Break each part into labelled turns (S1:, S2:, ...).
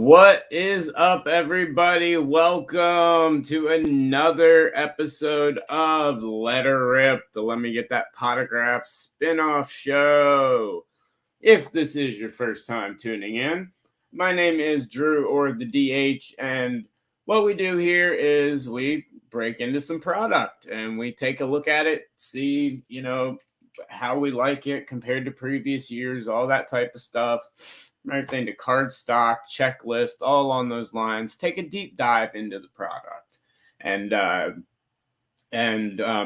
S1: What is up, everybody? Welcome to another episode of Let Her Rip, the Let Me Get That Potograph spin-off show. If this is your first time tuning in, my name is Drew, or the DH, and what we do here is we break into some product and we take a look at it, see, how we like it compared to previous years, all that type of stuff. Everything to card stock, checklist, all along those lines. Take a deep dive into the product. And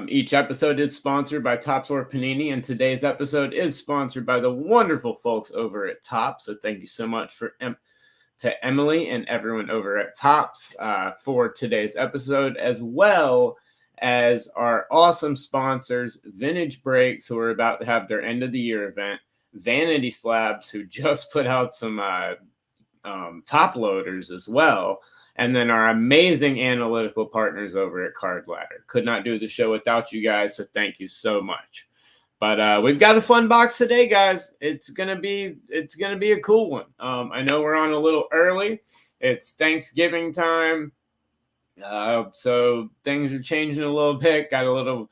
S1: each episode is sponsored by Topps or Panini, and today's episode is sponsored by the wonderful folks over at Topps. So thank you so much to Emily and everyone over at Topps for today's episode, as well as our awesome sponsors, Vintage Breaks, who are about to have their end of the year event, Vanity Slabs, who just put out some top loaders as well, and then our amazing analytical partners over at Card Ladder. Could not do the show without you guys, so thank you so much. But we've got a fun box today, guys. It's gonna be a cool one. I know we're on a little early. It's Thanksgiving time, so things are changing a little bit. Got a little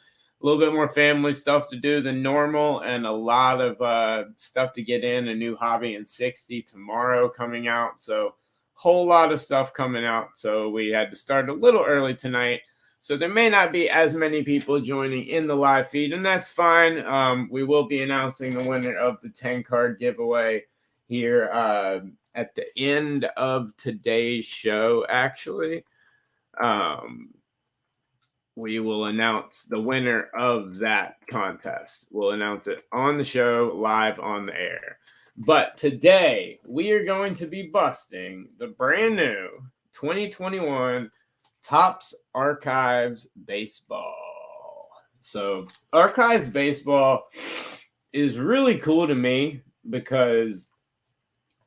S1: bit more family stuff to do than normal, and a lot of stuff to get in. A new Hobby in 60 tomorrow coming out, so whole lot of stuff coming out. So we had to start a little early tonight, so there may not be as many people joining in the live feed, and that's fine. We will be announcing the winner of the 10 card giveaway here at the end of today's show. Actually, we will announce the winner of that contest. We'll announce it on the show, live on the air. But today, we are going to be busting the brand new 2021 Topps Archives Baseball. So, Archives Baseball is really cool to me because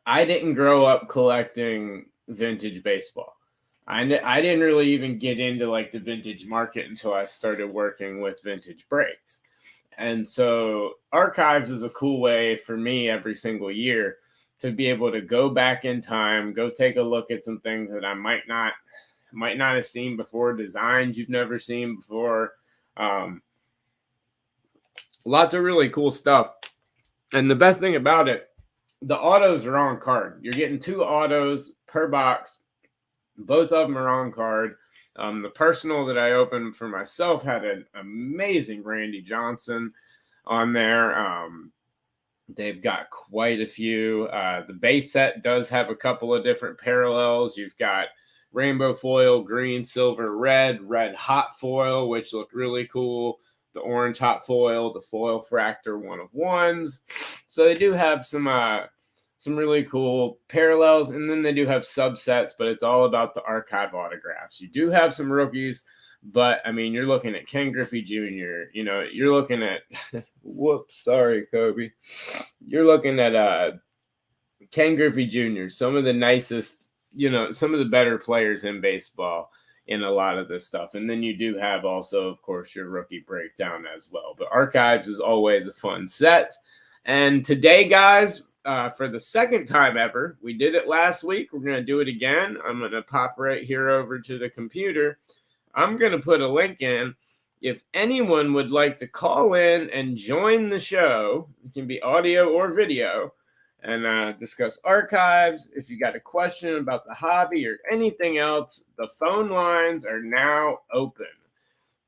S1: I didn't grow up collecting vintage baseball. I didn't really even get into like the vintage market until I started working with Vintage Breaks. And so Archives is a cool way for me every single year to be able to go back in time, go take a look at some things that I might not have seen before, designs you've never seen before. Lots of really cool stuff. And the best thing about it, the autos are on card. You're getting 2 autos per box. Both of them are on card. The personal that I opened for myself had an amazing Randy Johnson on there. They've got quite a few. The base set does have a couple of different parallels. You've got rainbow foil, green, silver, red hot foil, which look really cool. The orange hot foil, the foil fractor 1-of-1s. So they do have some really cool parallels, and then they do have subsets, but it's all about the archive autographs. You do have some rookies, but I mean, you're looking at Ken Griffey Jr., you're looking at whoops, sorry, Kobe. You're looking at Ken Griffey Jr., some of the nicest, some of the better players in baseball in a lot of this stuff. And then you do have also, of course, your rookie breakdown as well. But Archives is always a fun set. And today, guys, for the second time ever, we did it last week. We're going to do it again. I'm going to pop right here over to the computer. I'm going to put a link in. If anyone would like to call in and join the show, it can be audio or video, and discuss Archives. If you got a question about the hobby or anything else, the phone lines are now open.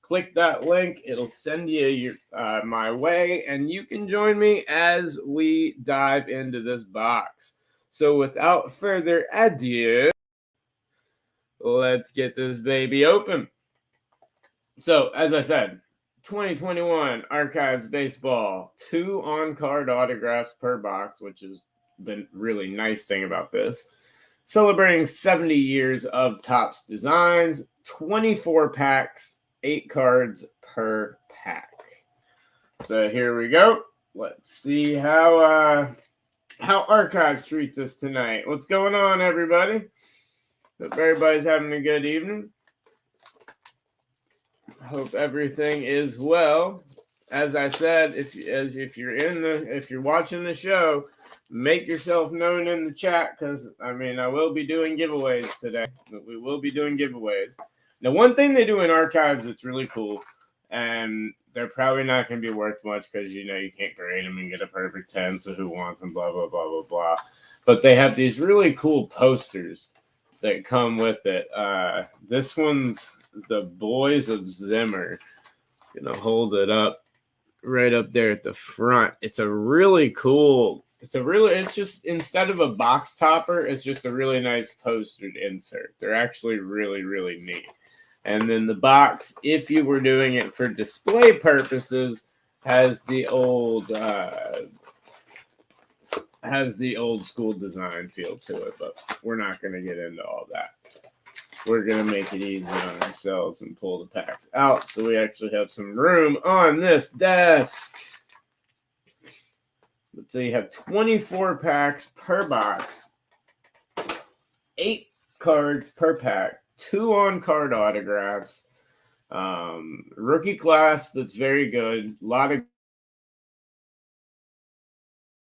S1: Click that link. It'll send you my way, and you can join me as we dive into this box. So without further ado, let's get this baby open. So as I said, 2021 Archives Baseball, 2 on-card autographs per box, which is the really nice thing about this. Celebrating 70 years of Topps designs, 24 packs, 8 cards per pack. So here we go. Let's see how Archives treats us tonight. What's going on, everybody? Hope everybody's having a good evening. Hope everything is well. As I said, if you're watching the show, make yourself known in the chat because, I mean, I will be doing giveaways today. We will be doing giveaways. Now, one thing they do in archives that's really cool, and they're probably not going to be worth much because, you know, you can't grade them and get a perfect 10, so who wants them, blah, blah, blah, blah, blah. But they have these really cool posters that come with it. This one's the Boys of Zimmer. I'm going to hold it up right up there at the front. It's a really cool, it's just, instead of a box topper, it's just a really nice postered insert. They're actually really, really neat. And then the box, if you were doing it for display purposes, has the old school design feel to it, but we're not going to get into all that. We're going to make it easy on ourselves and pull the packs out so we actually have some room on this desk. So you have 24 packs per box, 8 cards per pack, 2 on-card autographs, rookie class that's very good, a lot of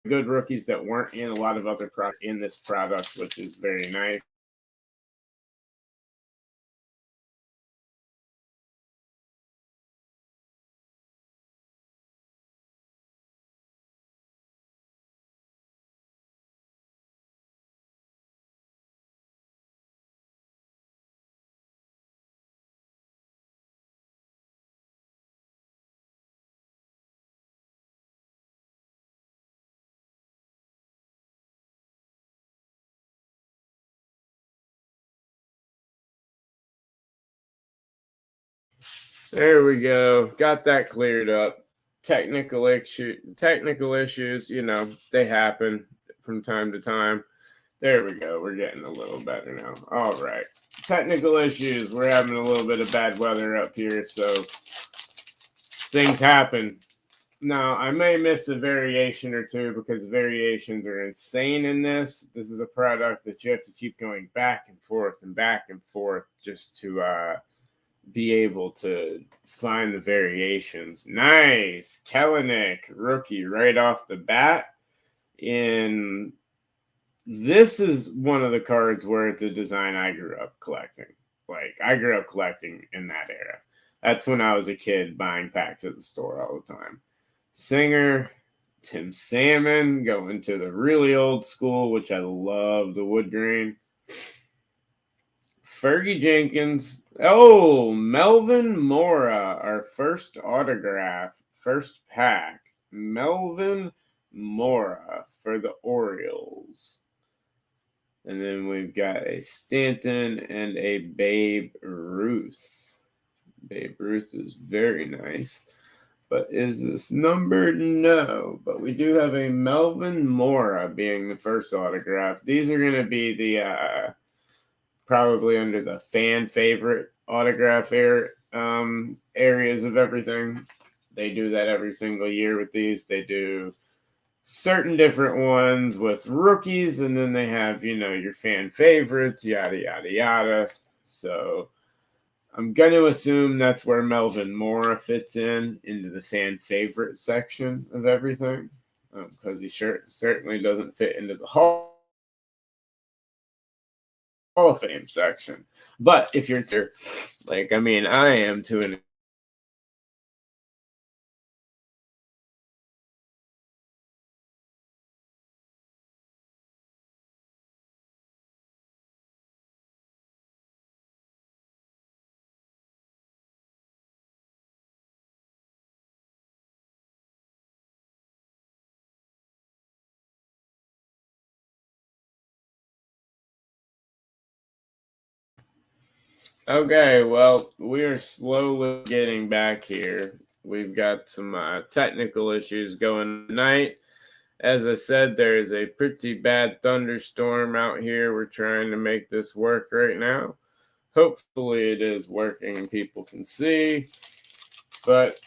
S1: good rookies that weren't in a lot of other products in this product, which is very nice. There we go. Got that cleared up. Technical issues, you know, they happen from time to time. There we go. We're getting a little better now. All right. Technical issues. We're having a little bit of bad weather up here, so things happen. Now, I may miss a variation or two because variations are insane in this. This is a product that you have to keep going back and forth just to be able to find the variations. Nice. Kellenic, rookie right off the bat. This is one of the cards where it's a design I grew up collecting. Like, I grew up collecting in that era. That's when I was a kid buying packs at the store all the time. Singer, Tim Salmon, going to the really old school, which I love, the wood grain. Fergie Jenkins. Oh, Melvin Mora, our first autograph, first pack. Melvin Mora for the Orioles. And then we've got a Stanton and a Babe Ruth. Babe Ruth is very nice. But is this numbered? No. But we do have a Melvin Mora being the first autograph. These are going to be the probably under the fan favorite autograph areas of everything. They do that every single year with these. They do certain different ones with rookies, and then they have, you know, your fan favorites, yada, yada, yada. So I'm going to assume that's where Melvin Mora fits into the fan favorite section of everything, because he certainly doesn't fit into the Hall of Fame section. But if you're like, I mean, I am to an Okay, well, we're slowly getting back here. We've got some technical issues going tonight. As I said, there is a pretty bad thunderstorm out here. We're trying to make this work right now. Hopefully it is working and people can see. But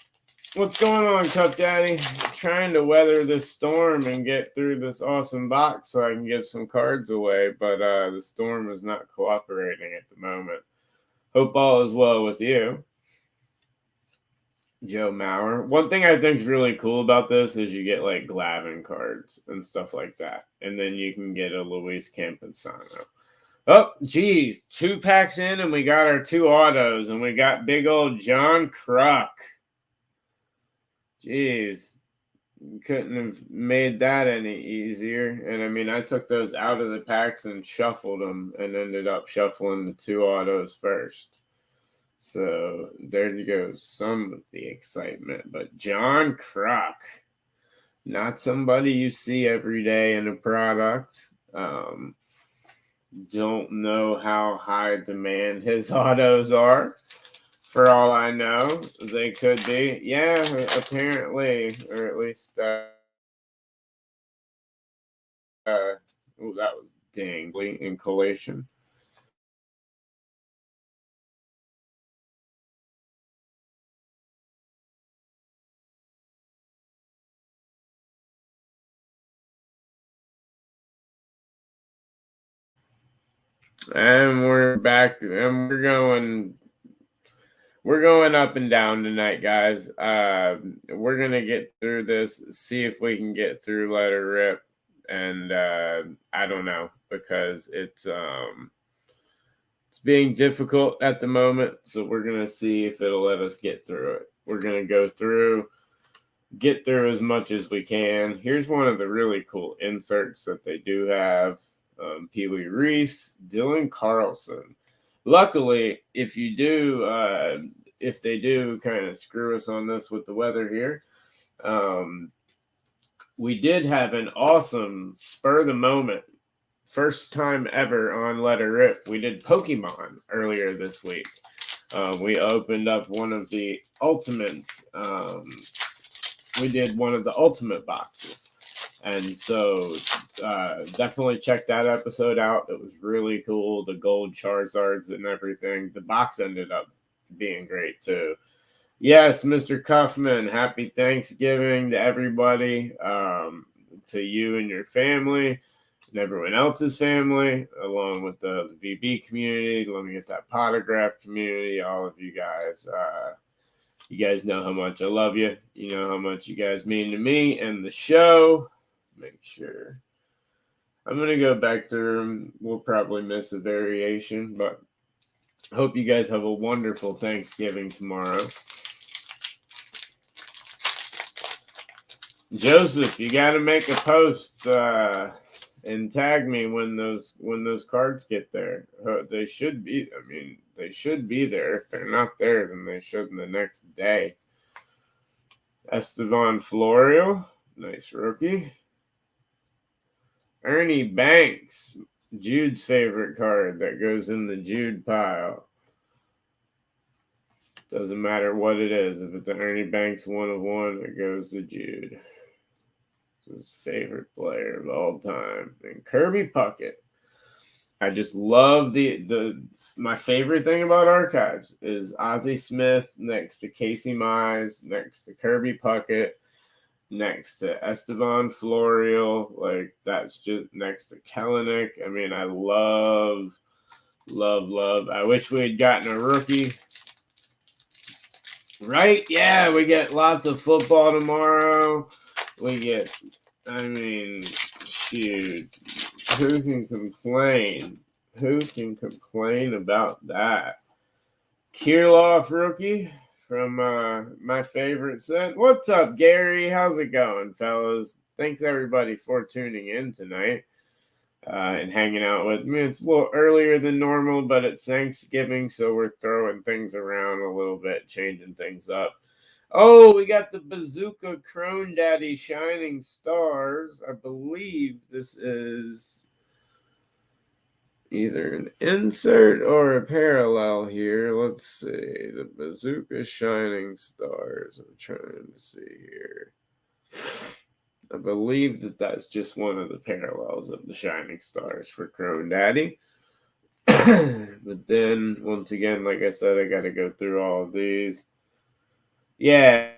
S1: what's going on, Cup Daddy? Trying to weather this storm and get through this awesome box so I can give some cards away. But the storm is not cooperating at the moment. Hope all is well with you. Joe Mauer. One thing I think is really cool about this is you get like Glavin cards and stuff like that. And then you can get a Luis Campusano. Oh, geez. 2 packs in and we got our 2 autos and we got big old John Kruk. Jeez. Couldn't have made that any easier. And I mean, I took those out of the packs and shuffled them and ended up shuffling the 2 autos first. So there you go, some of the excitement. But John Kruk, not somebody you see every day in a product. Don't know how high demand his autos are. For all I know, they could be. Yeah, apparently, or at least oh, that was dangly in collation. And we're back, and we're going up and down tonight, guys. We're gonna get through this, see if we can get through Let Her Rip, and I don't know because it's being difficult at the moment. So we're gonna see if it'll let us get through it. We're gonna go through, get through as much as we can. Here's one of the really cool inserts that they do have. Pee Wee Reese, Dylan Carlson. Luckily, if they do kind of screw us on this with the weather here, we did have an awesome spur of the moment, first time ever on Let Her Rip. We did Pokemon earlier this week. We opened up one of the ultimate. We did one of the ultimate boxes. And so definitely check that episode out. It was really cool. The gold Charizards and everything. The box ended up being great too. Yes, Mr. Cuffman, happy Thanksgiving to everybody, to you and your family and everyone else's family, along with the VB community. Let me get that Potograph community, all of you guys. You guys know how much I love you. You know how much you guys mean to me and the show. Make sure. I'm going to go back through them. We'll probably miss a variation, but I hope you guys have a wonderful Thanksgiving tomorrow. Joseph, you got to make a post and tag me when those cards get there. They should be. I mean, they should be there. If they're not there, then they should the next day. Estevan Florio, nice rookie. Ernie Banks, Jude's favorite card that goes in the Jude pile. Doesn't matter what it is. If it's an Ernie Banks 1 of 1, it goes to Jude. His favorite player of all time. And Kirby Puckett. I just love my favorite thing about Archives is Ozzie Smith next to Casey Mize, next to Kirby Puckett, next to Estevan Florio. Like, that's just next to Kellenic. I mean, I love. I wish we had gotten a rookie. Right? Yeah, we get lots of football tomorrow. We get, I mean, shoot. Who can complain? Who can complain about that? Kirloff rookie from my favorite set. What's up, Gary? How's it going, fellas? Thanks, everybody, for tuning in tonight and hanging out with me. It's a little earlier than normal, but it's Thanksgiving, so we're throwing things around a little bit, changing things up. Oh, we got the Bazooka Crone Daddy Shining Stars. I believe this is either an insert or a parallel here. Let's see. The Bazooka Shining Stars. I'm trying to see here. I believe that's just one of the parallels of the Shining Stars for Crone Daddy. But then, once again, like I said, I got to go through all of these. Yeah.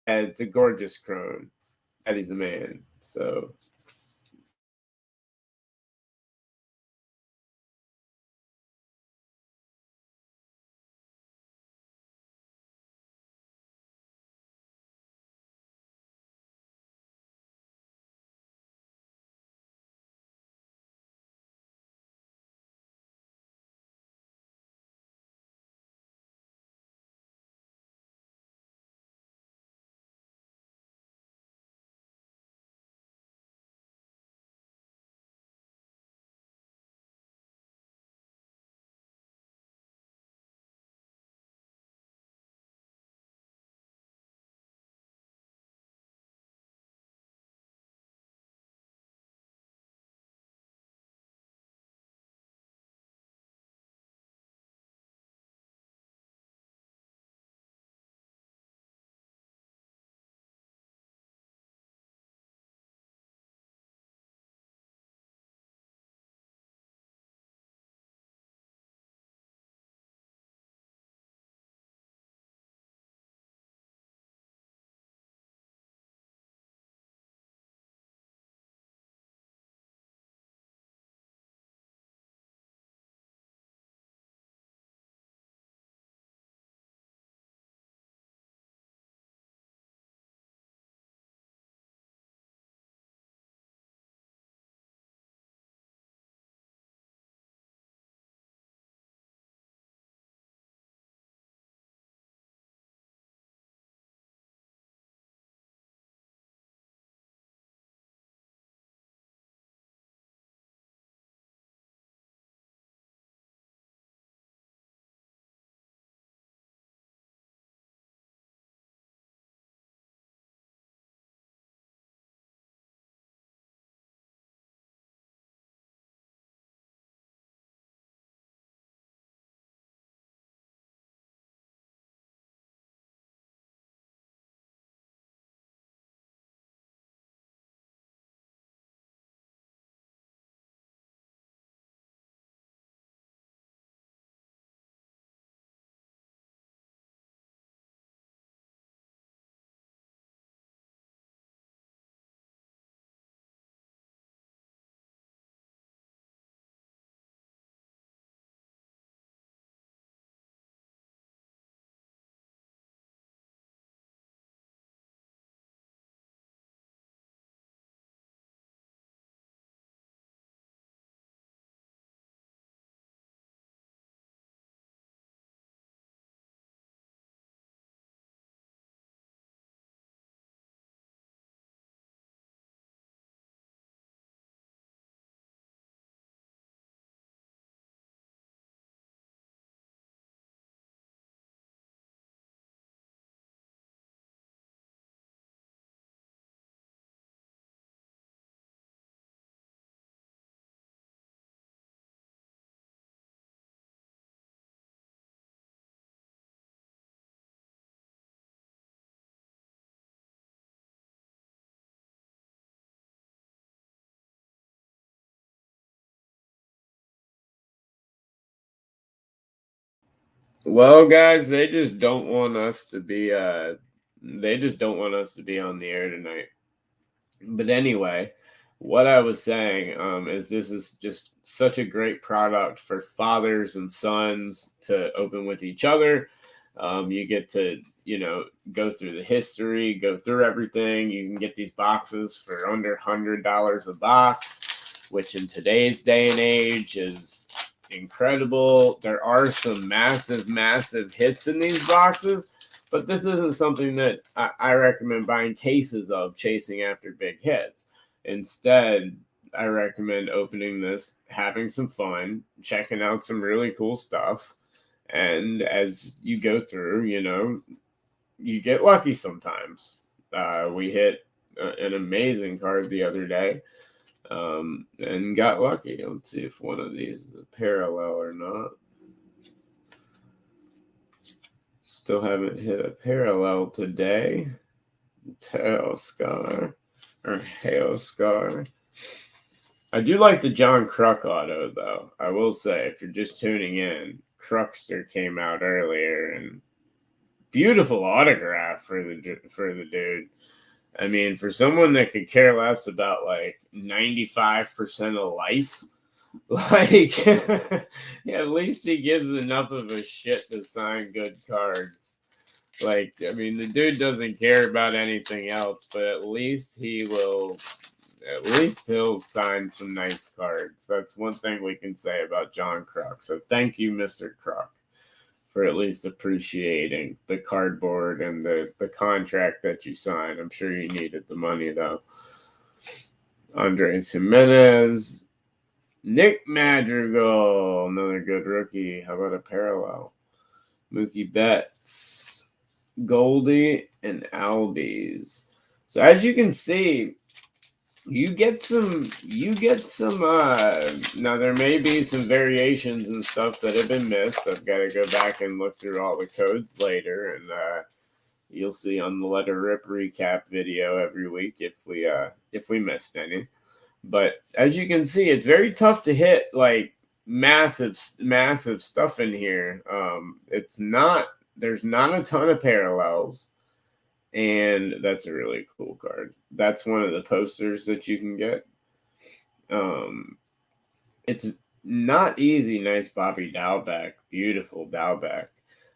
S1: It's a gorgeous Crone. Daddy's a man. So Well, guys, they just don't want us to be they just don't want us to be on the air tonight. But anyway, what I was saying is this is just such a great product for fathers and sons to open with each other. You get to, go through the history, go through everything. You can get these boxes for under $100 a box, which in today's day and age is incredible. There are some massive, massive hits in these boxes, but this isn't something that I recommend buying cases of, chasing after big hits. Instead, I recommend opening this, having some fun, checking out some really cool stuff. And as you go through, you get lucky sometimes. We hit an amazing card the other day, and got lucky. Let's see if one of these is a parallel or not. Still haven't hit a parallel today. Tail Scar or Hail Scar. I do like the John Kruk auto, though. I will say, if you're just tuning in, Krukster came out earlier, and beautiful autograph for the dude. I mean, for someone that could care less about like 95% of life, like yeah, at least he gives enough of a shit to sign good cards. Like, I mean, the dude doesn't care about anything else, but at least he'll sign some nice cards. That's one thing we can say about John Kruk. So thank you, Mr. Kruk, for at least appreciating the cardboard and the contract that you signed. I'm sure you needed the money, though. Andres Jimenez, Nick Madrigal, another good rookie. How about a parallel? Mookie Betts, Goldie, and Albies. So as you can see, you get some now there may be some variations and stuff that have been missed. I've got to go back and look through all the codes later, and you'll see on the Letter Rip recap video every week if we missed any. But as you can see, it's very tough to hit like massive stuff in here. There's not a ton of parallels, and that's a really cool card. That's one of the posters that you can get. It's not easy. Nice Bobby Dalbec, beautiful Dalbec.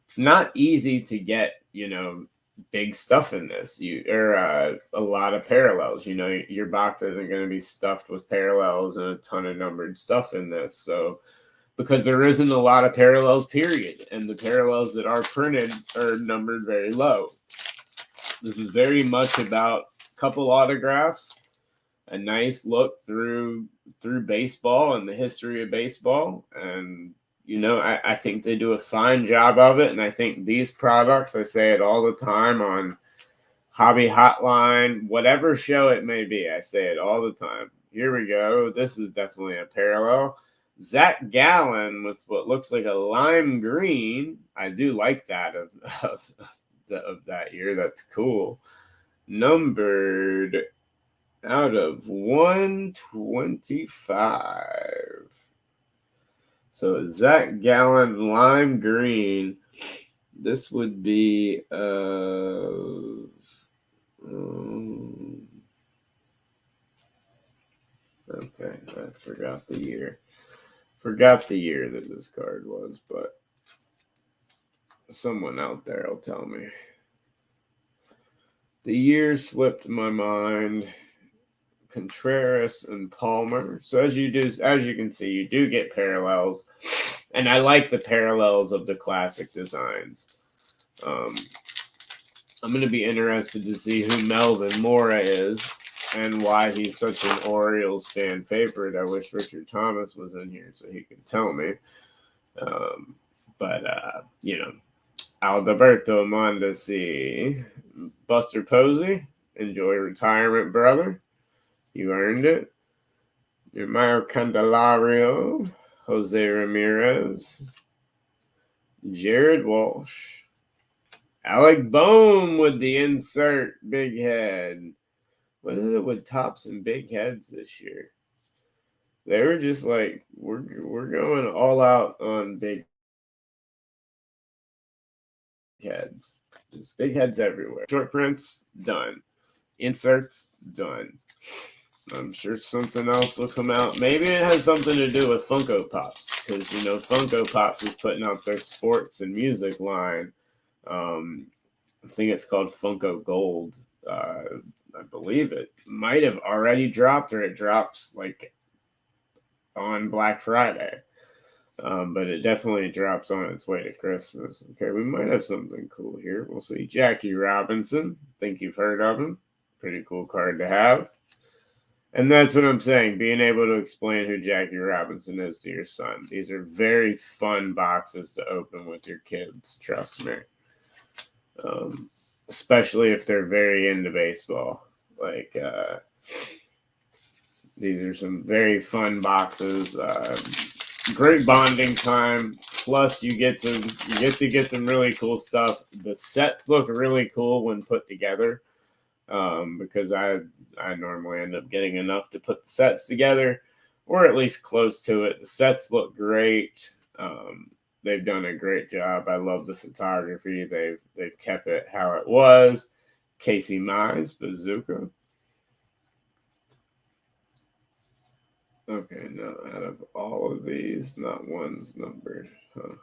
S1: It's not easy to get, big stuff in this. A lot of parallels. Your box isn't going to be stuffed with parallels and a ton of numbered stuff in this. So because there isn't a lot of parallels, period, and the parallels that are printed are numbered very low. This is very much about a couple autographs, a nice look through baseball and the history of baseball. And I think they do a fine job of it. And I think these products, I say it all the time on Hobby Hotline, whatever show it may be, I say it all the time. Here we go. This is definitely a parallel. Zach Gallen with what looks like a lime green. I do like that of that year. That's cool. Numbered out of 125. So Zach Gallen lime green. This would be okay, I forgot the year. Forgot the year that this card was, but someone out there will tell me. The year slipped my mind. Contreras and Palmer. So as you can see, you do get parallels, and I like the parallels of the classic designs. I'm going to be interested to see who Melvin Mora is and why he's such an Orioles fan favorite. I wish Richard Thomas was in here so he could tell me. But Alberto Mondesi, Buster Posey, enjoy retirement, brother. You earned it. Mario Candelario, Jose Ramirez, Jared Walsh, Alec Bohm with the insert big head. What is it with tops and big heads this year? They were just like, we're going all out on big heads. Just big heads everywhere. Short prints, done. Inserts, done. I'm sure something else will come out. Maybe it has something to do with Funko Pops, because Funko Pops is putting out their sports and music line. I think it's called Funko Gold. I believe it might have already dropped, or it drops like on Black Friday. But it definitely drops on its way to Christmas. Okay, we might have something cool here. We'll see. Jackie Robinson. Think you've heard of him. Pretty cool card to have. And that's what I'm saying, being able to explain who Jackie Robinson is to your son. These are very fun boxes to open with your kids, trust me. Especially if they're very into baseball. Like, these are some very fun boxes. Great bonding time. Plus, you get to get some really cool stuff. The sets look really cool when put together. Because I normally end up getting enough to put the sets together, or at least close to it. The sets look great. They've done a great job. I love the photography. They've kept it how it was. Casey Mize, Bazooka. Okay, now out of all of these, not one's numbered. Huh.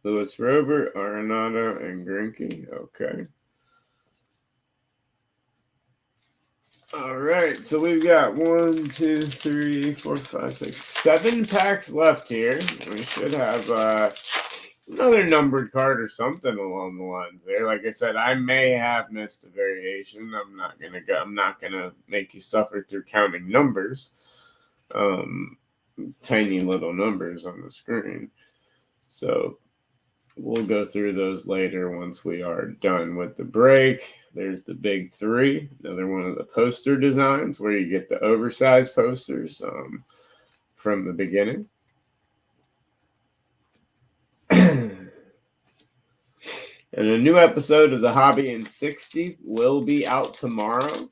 S1: Louis Robert, Arenado, and Greinke. Okay. All right, so we've got 1, 2, 3, 4, 5, 6, 7 packs left here. We should have another numbered card or something along the lines there. Like I said, I may have missed a variation. I'm not gonna make you suffer through counting numbers. Tiny little numbers on the screen. So we'll go through those later once we are done with the break. There's the big 3, another one of the poster designs where you get the oversized posters from the beginning. And a new episode of the Hobby in 60 will be out tomorrow.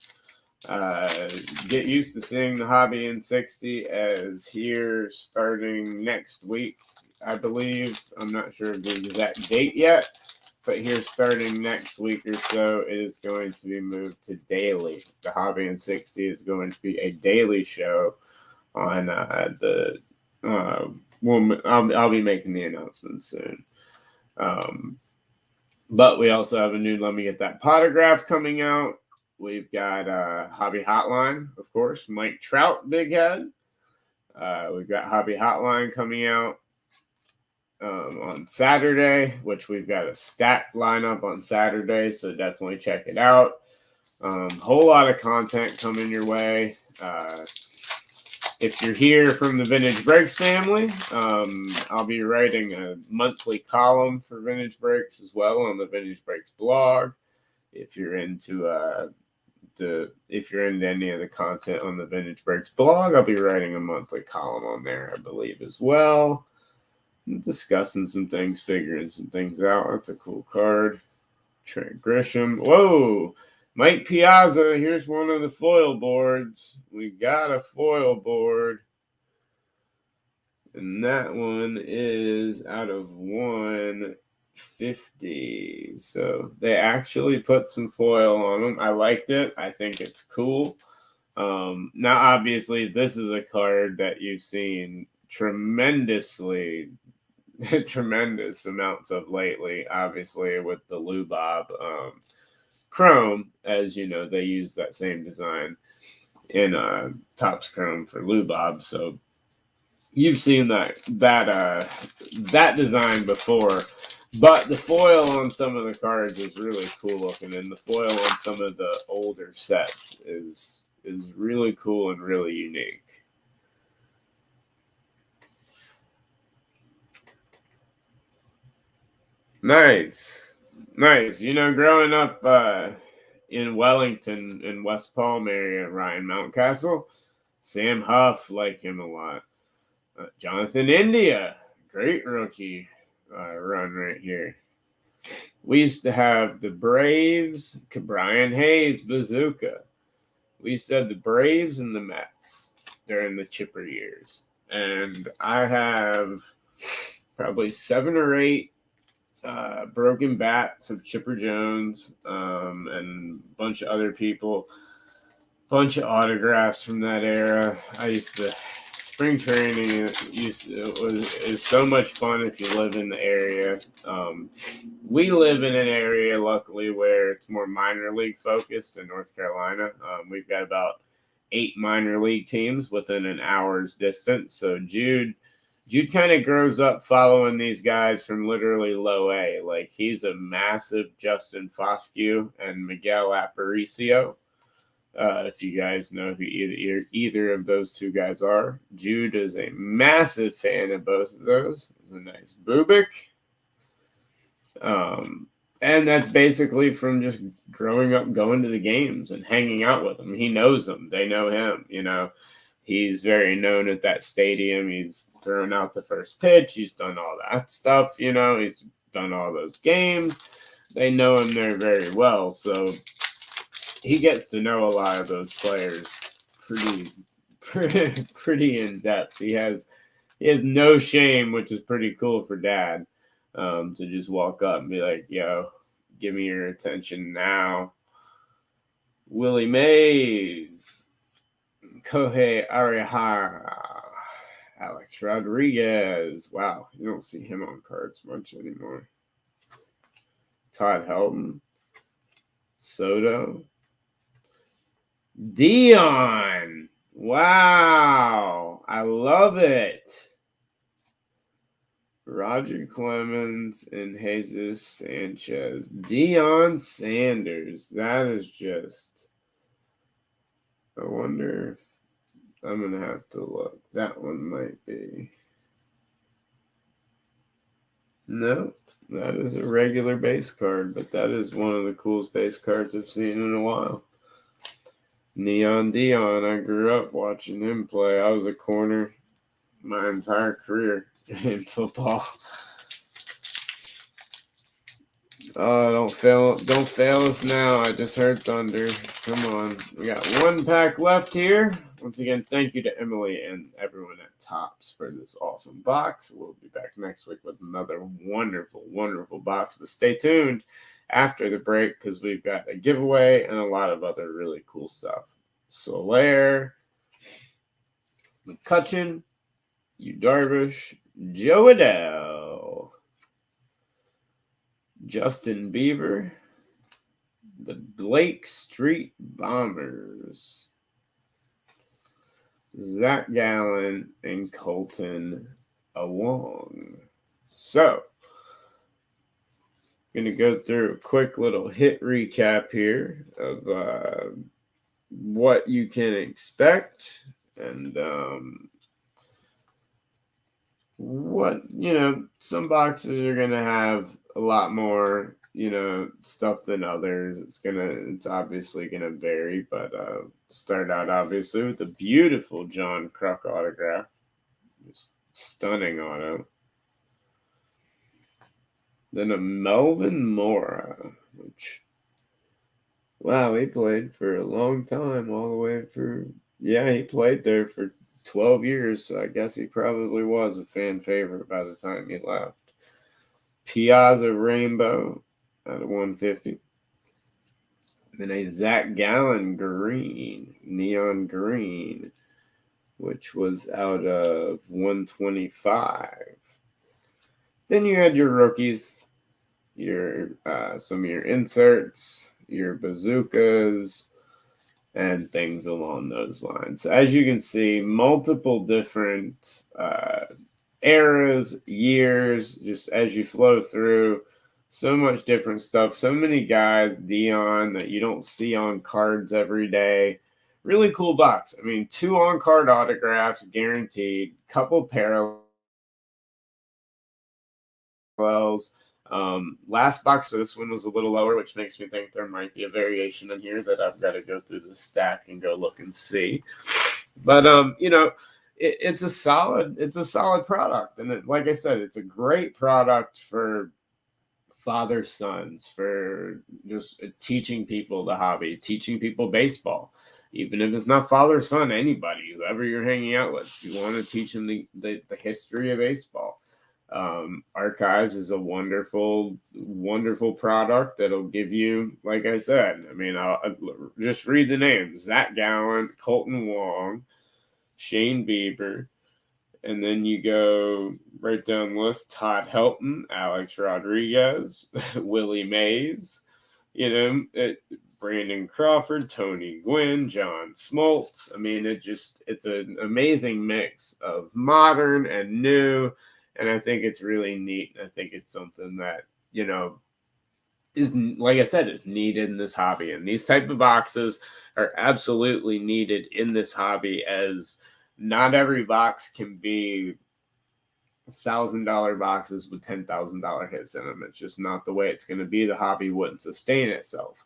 S1: Get used to seeing the Hobby in 60 as here starting next week, I believe. I'm not sure of the exact date yet. But here, starting next week or so, it is going to be moved to daily. The Hobby in 60 is going to be a daily show on the. I'll be making the announcement soon. But we also have a new Let Me Get That Potograph coming out. We've got Hobby Hotline, of course. Mike Trout, big head. We've got Hobby Hotline coming out on Saturday, which we've got a stacked lineup on Saturday, so definitely check it out. Whole lot of content coming your way. If you're here from the Vintage Breaks family, I'll be writing a monthly column for Vintage Breaks as well on the Vintage Breaks blog. If you're into any of the content on the Vintage Breaks blog, I'll be writing a monthly column on there, I believe, as well. Discussing some things, figuring some things out. That's a cool card. Trent Grisham. Whoa! Mike Piazza. Here's one of the foil boards. We got a foil board. And that one is out of 150. So they actually put some foil on them. I liked it. I think it's cool. Now, obviously, this is a card that you've seen tremendous amounts of lately, obviously with the Lubob Chrome. As you know, they use that same design in Topps Chrome for Lubob, so you've seen that design before. But the foil on some of the cards is really cool looking, and the foil on some of the older sets is really cool and really unique. Nice. Growing up in Wellington in West Palm area, Ryan Mountcastle, Sam Huff, like him a lot. Jonathan India, great rookie run right here. We used to have the Braves, Brian Hayes, Bazooka. We used to have the Braves and the Mets during the chipper years. And I have probably 7 or 8 broken bats of Chipper Jones, and a bunch of other people. Bunch of autographs from that era. I used to spring training is so much fun if you live in the area. We live in an area, luckily, where it's more minor league focused in North Carolina. We've got about 8 minor league teams within an hour's distance. So Jude kind of grows up following these guys from literally low A. Like, he's a massive Justin Foscue and Miguel Aparicio. If you guys know who either of those two guys are. Jude is a massive fan of both of those. He's a nice Bubik. And that's basically from just growing up, going to the games and hanging out with them. He knows them. They know him. You know, he's very known at that stadium. He's thrown out the first pitch. He's done all that stuff. You know, he's done all those games. They know him there very well. So he gets to know a lot of those players pretty in depth. He has no shame, which is pretty cool for Dad, to just walk up and be like, "Yo, give me your attention now." Willie Mays, Kohei Arihara, Alex Rodriguez. Wow, you don't see him on cards much anymore. Todd Helton, Soto. Dion. Wow. I love it. Roger Clemens and Jesus Sanchez. Deion Sanders. That is just... I wonder if... I'm going to have to look. That one might be... No, that is a regular base card, but that is one of the coolest base cards I've seen in a while. Neon Dion, I grew up watching him play. I was a corner my entire career in football. Oh, don't fail us now. I just heard thunder. Come on. We got one pack left here. Once again, thank you to Emily and everyone at Topps for this awesome box. We'll be back next week with another wonderful, wonderful box. But stay tuned after the break because we've got a giveaway and a lot of other really cool stuff. Soler, McCutchen, Yu Darvish, Joe Adele, Justin Bieber, the Blake Street Bombers, Zach Gallen, and Colton Awong. So, going to go through a quick little hit recap here of what you can expect and what, some boxes are going to have a lot more, stuff than others. It's obviously going to vary, but start out obviously with a beautiful John Kruk autograph. Just stunning auto. Then a Melvin Mora, which, wow, he played for a long time, all the way through. Yeah, he played there for 12 years, so I guess he probably was a fan favorite by the time he left. Piazza Rainbow out of 150. Then a Zach Gallen green, neon green, which was out of 125. Then you had your rookies, your some of your inserts, your bazookas, and things along those lines. So as you can see, multiple different eras, years, just as you flow through, so much different stuff. So many guys, Dion, that you don't see on cards every day. Really cool box. I mean, 2 on-card autographs guaranteed, couple parallels. Last box, so this one was a little lower, which makes me think there might be a variation in here that I've got to go through the stack and go look and see. But it's a solid product, and like I said, it's a great product for father sons, for just teaching people the hobby, teaching people baseball. Even if it's not father son, anybody, whoever you're hanging out with, you want to teach them the history of baseball. Archives is a wonderful, wonderful product that'll give you, like I said, I mean, I'll just read the names: Zach Gallen, Colton Wong, Shane Bieber, and then you go right down the list: Todd Helton, Alex Rodriguez, Willie Mays, Brandon Crawford, Tony Gwynn, John Smoltz. I mean, it's an amazing mix of modern and new. And I think it's really neat. I think it's something that, is, like I said, is needed in this hobby. And these type of boxes are absolutely needed in this hobby, as not every box can be $1,000 boxes with $10,000 hits in them. It's just not the way it's going to be. The hobby wouldn't sustain itself.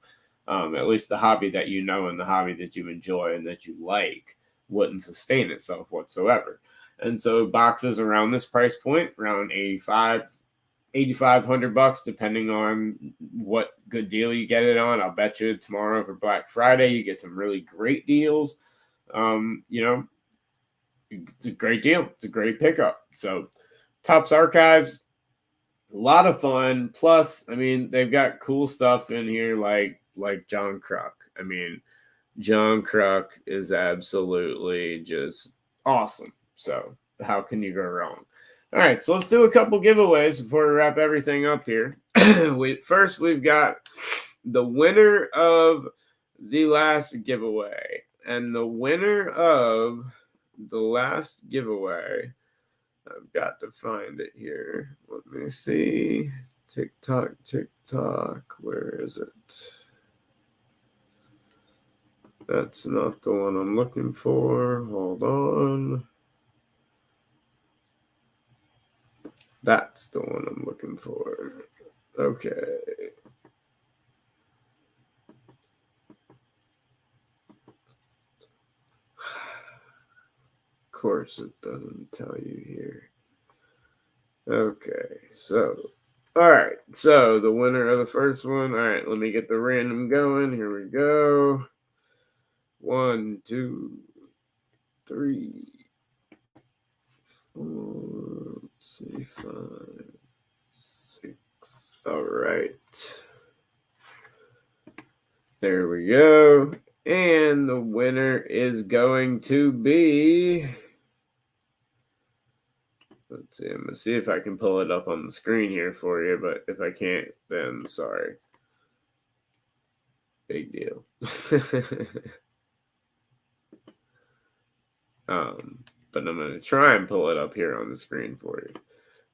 S1: At least the hobby that you know and the hobby that you enjoy and that you like wouldn't sustain itself whatsoever. And so boxes around this price point, around $8,500, depending on what good deal you get it on. I'll bet you tomorrow for Black Friday you get some really great deals. It's a great deal. It's a great pickup. So Topps Archives, a lot of fun. Plus, I mean, they've got cool stuff in here like John Kruk. I mean, John Kruk is absolutely just awesome. So how can you go wrong? All right, so let's do a couple giveaways before we wrap everything up here. We've got the winner of the last giveaway. And the winner of the last giveaway, I've got to find it here. Let me see. TikTok. Where is it? That's not the one I'm looking for. Hold on. That's the one I'm looking for. Okay. Of course, it doesn't tell you here. Okay, so, all right. So, the winner of the first one. All right, let me get the random going. Here we go. 1, 2, 3, 4, let's see, 5, 6. All right. There we go. And the winner is going to be... Let's see. I'm going to see if I can pull it up on the screen here for you. But if I can't, then sorry. Big deal. But I'm going to try and pull it up here on the screen for you.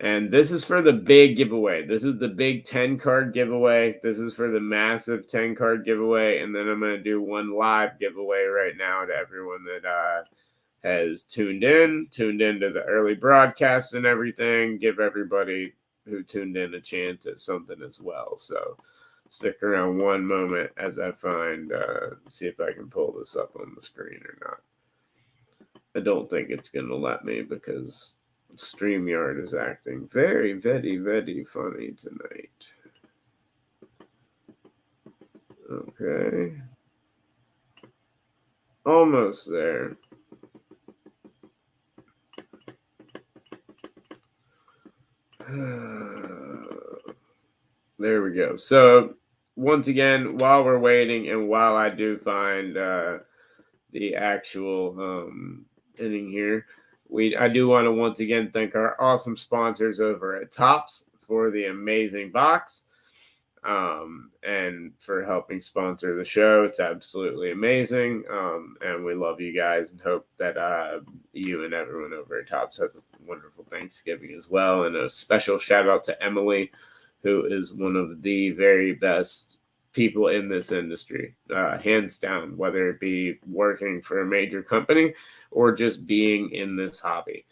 S1: And this is for the big giveaway. This is the big 10-card giveaway. This is for the massive 10-card giveaway. And then I'm going to do one live giveaway right now to everyone that has tuned in to the early broadcast and everything. Give everybody who tuned in a chance at something as well. So stick around one moment as I find, see if I can pull this up on the screen or not. I don't think it's going to let me because StreamYard is acting very, very, very funny tonight. Okay. Almost there. There we go. So once again, while we're waiting and while I do find the actual inning here, I do want to once again thank our awesome sponsors over at Topps for the amazing box and for helping sponsor the show. It's absolutely amazing. And we love you guys and hope that you and everyone over at Topps has a wonderful Thanksgiving as well. And a special shout out to Emily, who is one of the very best people in this industry, hands down, whether it be working for a major company or just being in this hobby.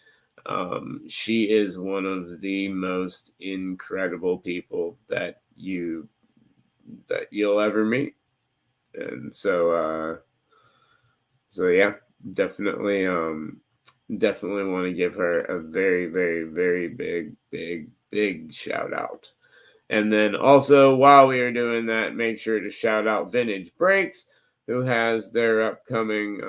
S1: She is one of the most incredible people that you'll ever meet. And so yeah, definitely want to give her a very, very, very big shout out. And then also, while we are doing that, make sure to shout out Vintage Breaks, who has their upcoming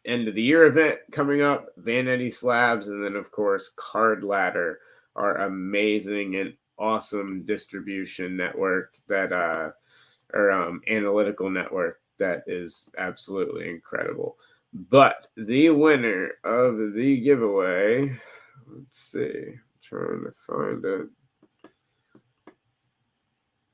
S1: end of the year event coming up, Vanity Slabs, and then of course Card Ladder, our amazing and awesome distribution network that or analytical network that is absolutely incredible. But the winner of the giveaway, let's see, I'm trying to find it.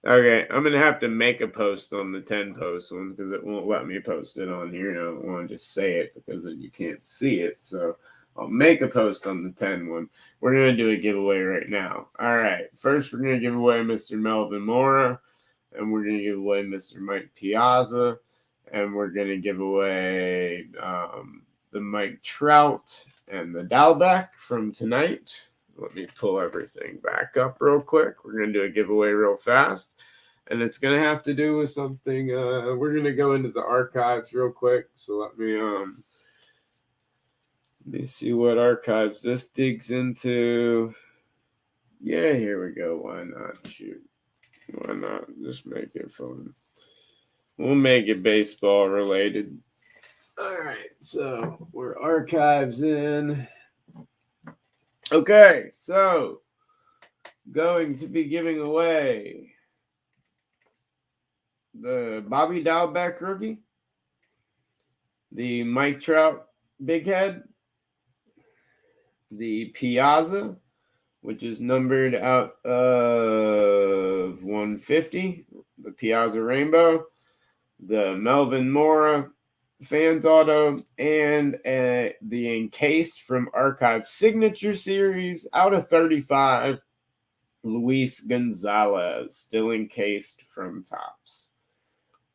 S1: Okay, I'm gonna have to make a post on the 10 post one because it won't let me post it on here. I don't want to just say it because you can't see it. So I'll make a post on the 10 one. We're gonna do a giveaway right now. All right, first we're gonna give away Mr. Melvin Mora, and we're gonna give away Mr. Mike Piazza, and we're gonna give away the Mike Trout and the Dalbeck from tonight. Let me pull everything back up real quick. We're going to do a giveaway real fast. And it's going to have to do with something. We're going to go into the archives real quick. So let me see what archives this digs into. Yeah, here we go. Why not? Shoot. Why not? Just make it fun. We'll make it baseball related. All right. So we're archives in. Okay. So going to be giving away the Bobby Dalbeck rookie, the Mike Trout big head, the Piazza, which is numbered out of 150, the Piazza Rainbow, the Melvin Mora Fans Auto, and the encased from Archive Signature Series out of 35, Luis Gonzalez, still encased from Topps,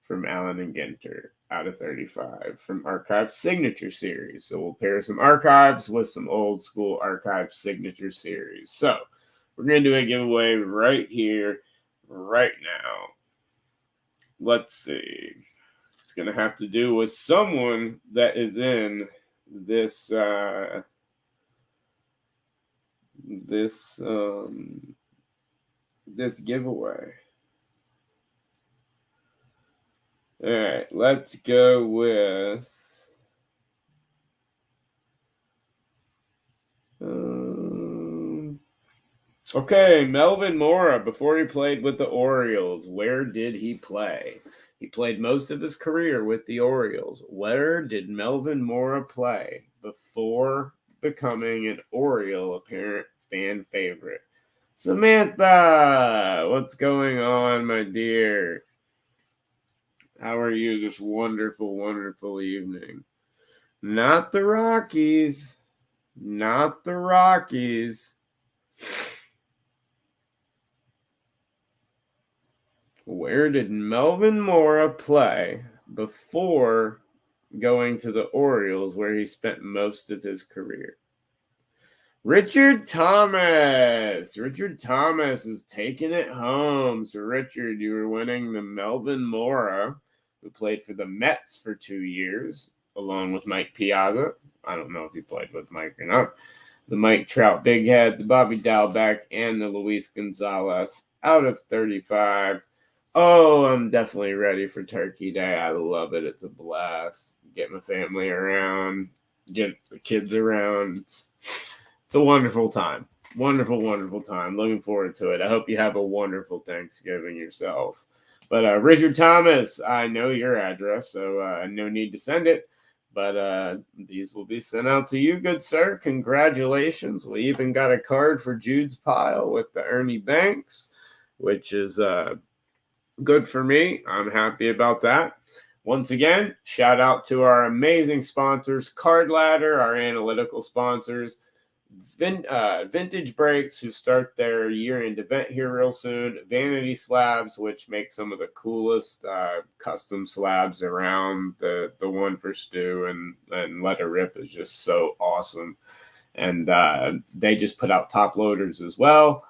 S1: from Allen and Ginter, out of 35, from Archive Signature Series. So we'll pair some Archives with some old school Archive Signature Series. So we're going to do a giveaway right here, right now. Let's see. It's going to have to do with someone that is in this this giveaway. All right, let's go with okay, Melvin Mora. Before he played with the Orioles, where did he play? He played most of his career with the Orioles. Where did Melvin Mora play before becoming an Oriole apparent fan favorite? Samantha, what's going on, my dear? How are you this wonderful, wonderful evening? Not the Rockies. Not the Rockies. Where did Melvin Mora play before going to the Orioles, where he spent most of his career? Richard Thomas. Richard Thomas is taking it home. So, Richard, you were winning the Melvin Mora, who played for the Mets for 2 years, along with Mike Piazza. I don't know if he played with Mike or not. The Mike Trout Big Head, the Bobby Dalbeck, and the Luis Gonzalez out of 35. Oh, I'm definitely ready for Turkey Day. I love it. It's a blast. Get my family around, get the kids around. It's a wonderful time. Wonderful, wonderful time. Looking forward to it. I hope you have a wonderful Thanksgiving yourself. But Richard Thomas, I know your address, so no need to send it. But these will be sent out to you, good sir. Congratulations. We even got a card for Jude's pile with the Ernie Banks, which is good for me. I'm happy about that. Once again, shout out to our amazing sponsors, Card Ladder, our analytical sponsors, Vintage Breaks, who start their year-end event here real soon, Vanity Slabs, which make some of the coolest custom slabs around. The one for Stu and Let It Rip is just so awesome. And they just put out top loaders as well.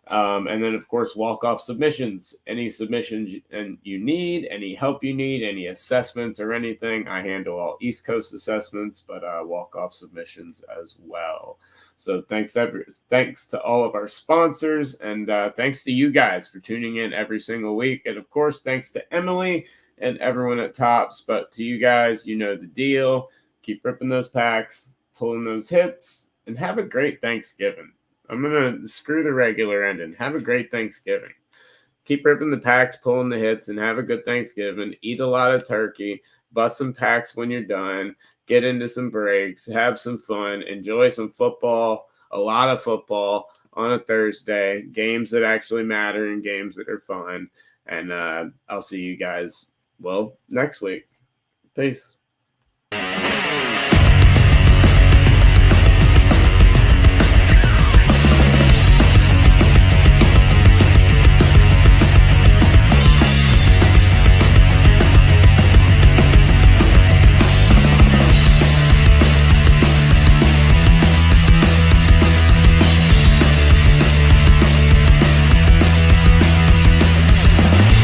S1: And then, of course, walk-off submissions. Any submissions you need, any help you need, any assessments or anything, I handle all East Coast assessments, but walk-off submissions as well. So thanks to all of our sponsors, and thanks to you guys for tuning in every single week. And, of course, thanks to Emily and everyone at Topps. But to you guys, you know the deal. Keep ripping those packs, pulling those hits, and have a great Thanksgiving. I'm going to screw the regular ending. Have a great Thanksgiving. Keep ripping the packs, pulling the hits, and have a good Thanksgiving. Eat a lot of turkey. Bust some packs when you're done. Get into some breaks. Have some fun. Enjoy some football. A lot of football on a Thursday. Games that actually matter and games that are fun. And I'll see you guys, well, next week. Peace.